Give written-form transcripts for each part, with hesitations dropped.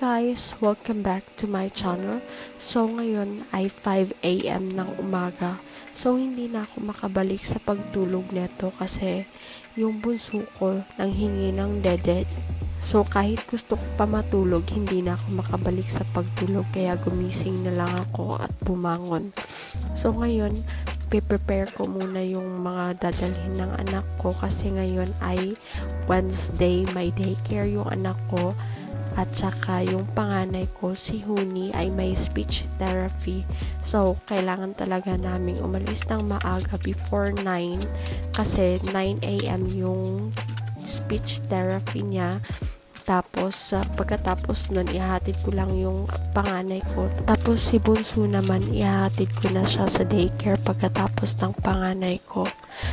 guys! Welcome back to my channel. So ngayon ay 5 AM ng umaga. So hindi na ako makabalik sa pagtulog neto kasi yung bunso ko nanghingi ng dede. So kahit gusto ko pa matulog, hindi na ako makabalik sa pagtulog kaya gumising na lang ako at bumangon. So ngayon, prepare ko muna yung mga dadalhin ng anak ko kasi ngayon ay Wednesday, may daycare yung anak ko. At saka yung panganay ko, si Huni, ay may speech therapy. So, kailangan talaga naming umalis ng maaga before 9 kasi 9 AM yung speech therapy niya. Tapos, pagkatapos nun, ihahatid ko lang yung panganay ko. Tapos, si Bunso naman, ihahatid ko na siya sa daycare pagkatapos ng panganay ko.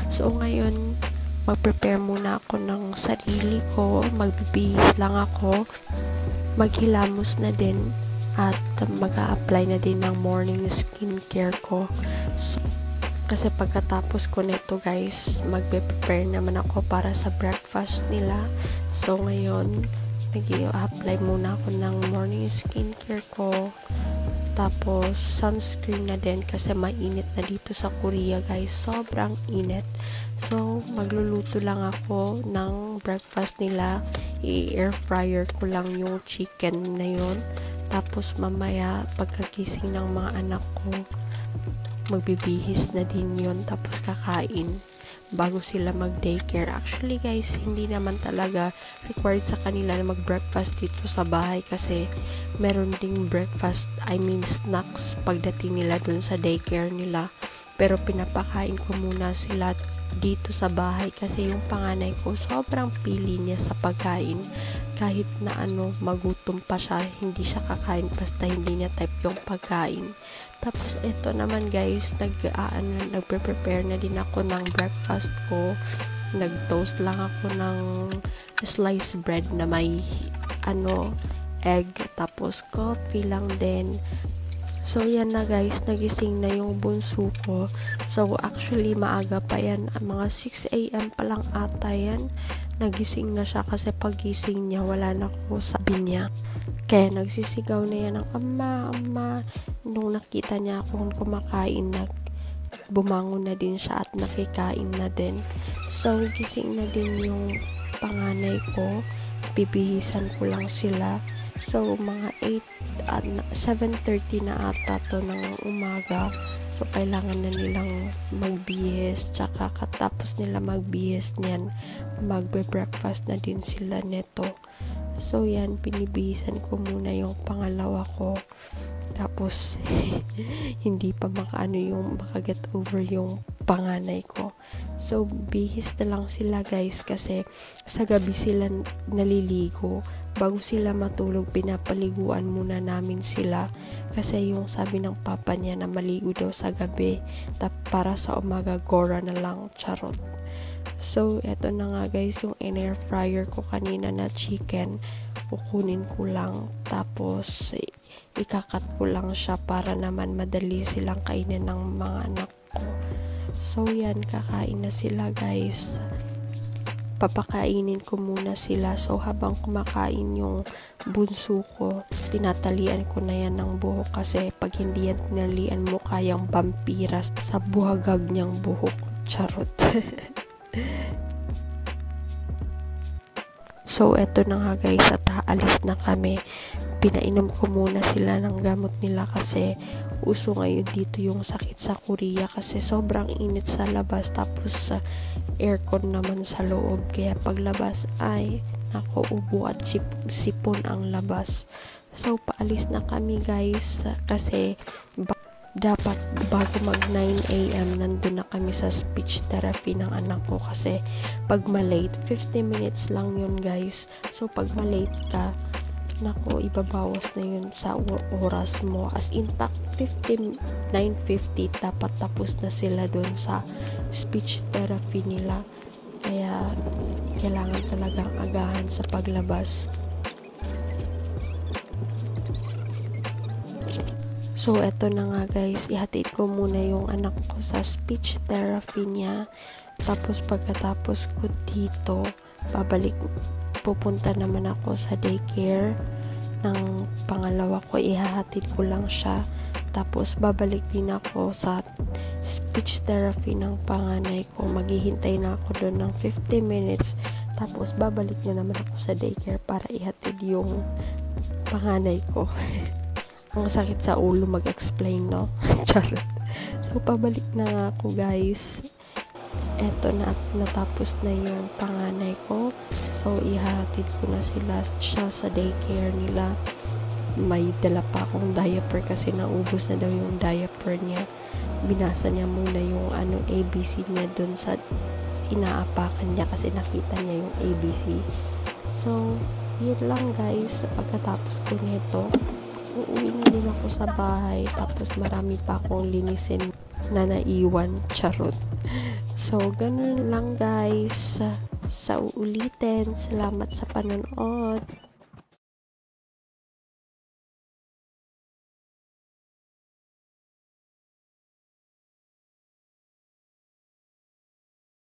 So, ngayon, mag-prepare muna ako ng sarili ko, magbibihis lang ako, maghilamos na din, at mag-a-apply na din ng morning skincare ko. So, kasi pagkatapos ko nito guys, magbe-prepare naman ako para sa breakfast nila. So ngayon, mag-i-apply muna ako ng morning skincare ko. Tapos, sunscreen na din kasi mainit na dito sa Korea guys. Sobrang init. So, magluluto lang ako ng breakfast nila. I-air fryer ko lang yung chicken na yun. Tapos, mamaya, pagkagising ng mga anak ko, magbibihis na din yun. Tapos, kakain bago sila mag-daycare. Actually guys, hindi naman talaga required sa kanila na mag-breakfast dito sa bahay kasi meron ding breakfast, snacks pagdating nila dun sa daycare nila. Pero pinapakain ko muna sila dito sa bahay kasi yung panganay ko sobrang pili niya sa pagkain. Kahit na magutom pa siya, hindi siya kakain basta hindi niya type yung pagkain. Tapos ito naman guys, nagpe-prepare na din ako ng breakfast ko. Nag-toast lang ako ng sliced bread na may egg, tapos coffee lang din. So yan na guys, nagising na yung bunso ko. So actually maaga pa yan, mga 6 AM pa lang ata yan. Nagising na siya kasi pagising niya wala na ko sabi niya. Kaya nagsisigaw na yan ng ama, ama. Nung nakita niya akong kumakain, bumangon na din siya at nakikain na din. So gising na din yung panganay ko. Bibihisan ko lang sila. So mga 8 at 7:30 na ata to ng umaga. So kailangan na nilang magbihis. Tsaka katapos nila magbihis niyan, magbe-breakfast na din sila neto. So yan, pinibihisan ko muna yung pangalawa ko. Tapos hindi pa makaget over yung panganay ko. So bihis na lang sila guys kasi sa gabi sila naliligo. Bago sila matulog, pinapaliguan muna namin sila kasi yung sabi ng papa niya na maligo daw sa gabi para sa umaga gora na lang, charot. So eto na nga guys yung in-air fryer ko kanina na chicken, kukunin ko lang tapos ikakat ko lang siya para naman madali silang kainin ng mga anak ko. So yan, kakain na sila guys. Papakainin ko muna sila. So habang kumakain yung bunso ko, tinatalian ko na yan ng buhok kasi pag hindi yan tinalian mo, kayang vampiras sa buhagag niyang buhok, charot. So eto na nga guys, at aalis na kami. Pinainom ko muna sila ng gamot nila kasi uso ngayon dito yung sakit sa Korea kasi sobrang init sa labas tapos aircon naman sa loob, kaya paglabas ay ubo at sipon ang labas. So paalis na kami guys kasi dapat bago mag 9 AM nandun na kami sa speech therapy ng anak ko kasi pag malate 50 minutes lang yun guys. So pag malate ka, ibabawas na yun sa oras mo. As in 9:50 dapat tapos na sila dun sa speech therapy nila. Kaya kailangan talagang agahan sa paglabas. So eto na nga guys, ihatid ko muna yung anak ko sa speech therapy niya. Tapos pagkatapos ko dito, pupunta naman ako sa daycare. ng pangalawa ko, ihahatid ko lang siya. Tapos babalik din ako sa speech therapy ng panganay ko. Maghihintay na ako doon ng 50 minutes. Tapos babalik na naman ako sa daycare para ihatid yung panganay ko. Ang sakit sa ulo mag-explain, no? Charot. So pabalik na nga ako, guys. Eto na, natapos na yung panganay ko. So, ihatid ko na siya sa daycare nila. May dala pa akong diaper kasi naubos na daw yung diaper niya. Binasa niya muna yung ABC niya dun sa inaapakan niya kasi nakita niya yung ABC. So, yun lang, guys. Pagkatapos ko nito, uuwi na din ako sa bahay. Tapos marami pa akong linisin na naiwan. Charot. So, ganun lang, guys. Sa uulitin. Salamat sa panonood.